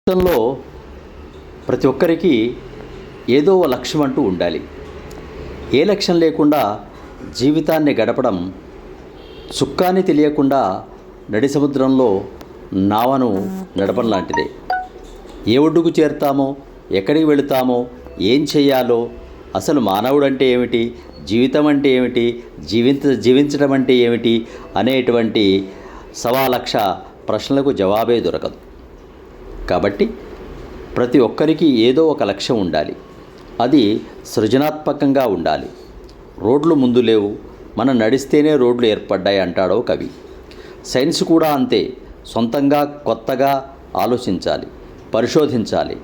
జీవితంలో ప్రతి ఒక్కరికి ఏదో ఓ లక్ష్యం అంటూ ఉండాలి. ఏ లక్ష్యం లేకుండా జీవితాన్ని గడపడం సుక్కాని తెలియకుండా నడి సముద్రంలో నావను నడపడం లాంటిదే. ఏ ఒడ్డుకు చేరుతామో, ఎక్కడికి వెళుతామో, ఏం చేయాలో, అసలు మానవుడు అంటే ఏమిటి, జీవితం అంటే ఏమిటి, జీవించడం అంటే ఏమిటి అనేటువంటి 1,00,000 ప్రశ్నలకు జవాబే దొరకదు. కాబట్టి ప్రతి ఒక్కరికి ఏదో ఒక లక్ష్యం ఉండాలి. అది సృజనాత్మకంగా ఉండాలి. రోడ్లు ముందు లేవు, మనం నడిస్తేనే రోడ్లు ఏర్పడ్డాయి అంటాడో కవి. సైన్స్ కూడా అంతే. సొంతంగా కొత్తగా ఆలోచించాలి, పరిశోధించాలి.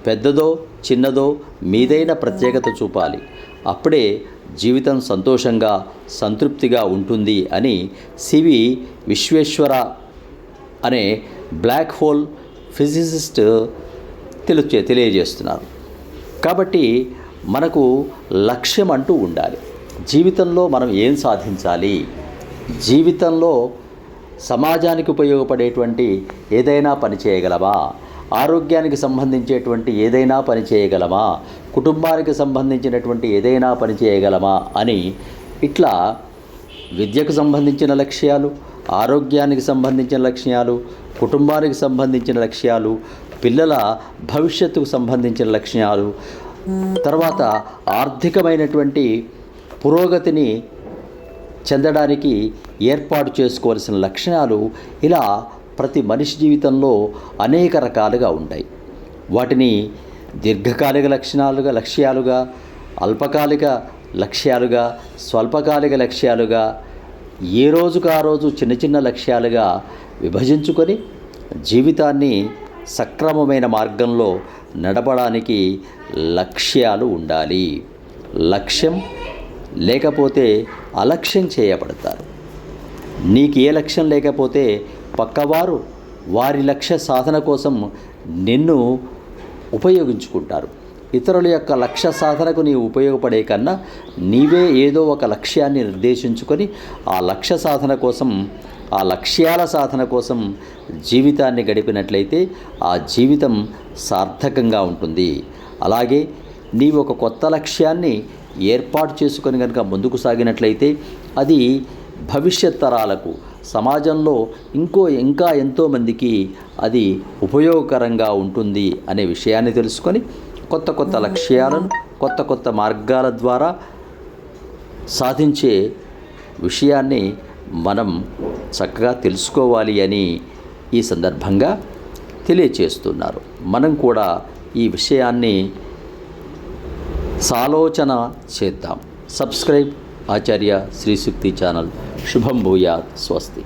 పెద్దదో చిన్నదో మీదైన ప్రత్యేకత చూపాలి. అప్పుడే జీవితం సంతోషంగా సంతృప్తిగా ఉంటుంది అని సివి విశ్వేశ్వర అనే బ్లాక్ హోల్ ఫిజిసిస్ట్ తెలియజేస్తున్నారు. కాబట్టి మనకు లక్ష్యం అంటూ ఉండాలి. జీవితంలో మనం ఏం సాధించాలి, జీవితంలో సమాజానికి ఉపయోగపడేటువంటి ఏదైనా పని చేయగలమా, ఆరోగ్యానికి సంబంధించేటువంటి ఏదైనా పని చేయగలమా, కుటుంబానికి సంబంధించినటువంటి ఏదైనా పని చేయగలమా అని ఇట్లా విద్యకు సంబంధించిన లక్ష్యాలు, ఆరోగ్యానికి సంబంధించిన లక్ష్యాలు, కుటుంబానికి సంబంధించిన లక్ష్యాలు, పిల్లల భవిష్యత్తుకు సంబంధించిన లక్ష్యాలు, తర్వాత ఆర్థికమైనటువంటి పురోగతిని చెందడానికి ఏర్పాటు చేసుకోవాల్సిన లక్ష్యాలు, ఇలా ప్రతి మనిషి జీవితంలో అనేక రకాలుగా ఉంటాయి. వాటిని దీర్ఘకాలిక లక్ష్యాలుగా, అల్పకాలిక లక్ష్యాలుగా, స్వల్పకాలిక లక్ష్యాలుగా, ఏ రోజుకు ఆ రోజు చిన్న చిన్న లక్ష్యాలుగా విభజించుకొని జీవితాన్ని సక్రమమైన మార్గంలో నడపడానికి లక్ష్యాలు ఉండాలి. లక్ష్యం లేకపోతే అలక్ష్యం చేయబడతారు. నీకు ఏ లక్ష్యం లేకపోతే పక్కవారు వారి లక్ష్య సాధన కోసం నిన్ను ఉపయోగించుకుంటారు. ఇతరుల యొక్క లక్ష్య సాధనకు నీవు ఉపయోగపడే కన్నా నీవే ఏదో ఒక లక్ష్యాన్ని నిర్దేశించుకొని ఆ లక్ష్య సాధన కోసం, ఆ లక్ష్యాల సాధన కోసం జీవితాన్ని గడిపినట్లయితే ఆ జీవితం సార్థకంగా ఉంటుంది. అలాగే నీవు ఒక కొత్త లక్ష్యాన్ని ఏర్పాటు చేసుకొని కనుక ముందుకు సాగినట్లయితే అది భవిష్యత్ తరాలకు, సమాజంలో ఇంకా ఎంతోమందికి అది ఉపయోగకరంగా ఉంటుంది అనే విషయాన్ని తెలుసుకొని కొత్త లక్ష్యాలను కొత్త మార్గాల ద్వారా సాధించే విషయాన్ని మనం చక్కగా తెలుసుకోవాలి అని ఈ సందర్భంగా తెలియచేస్తున్నారు. మనం కూడా ఈ విషయాన్ని సాలోచన చేద్దాం. సబ్స్క్రైబ్ ఆచార్య శ్రీ సూక్తి ఛానల్. శుభం భూయాత్. స్వస్తి.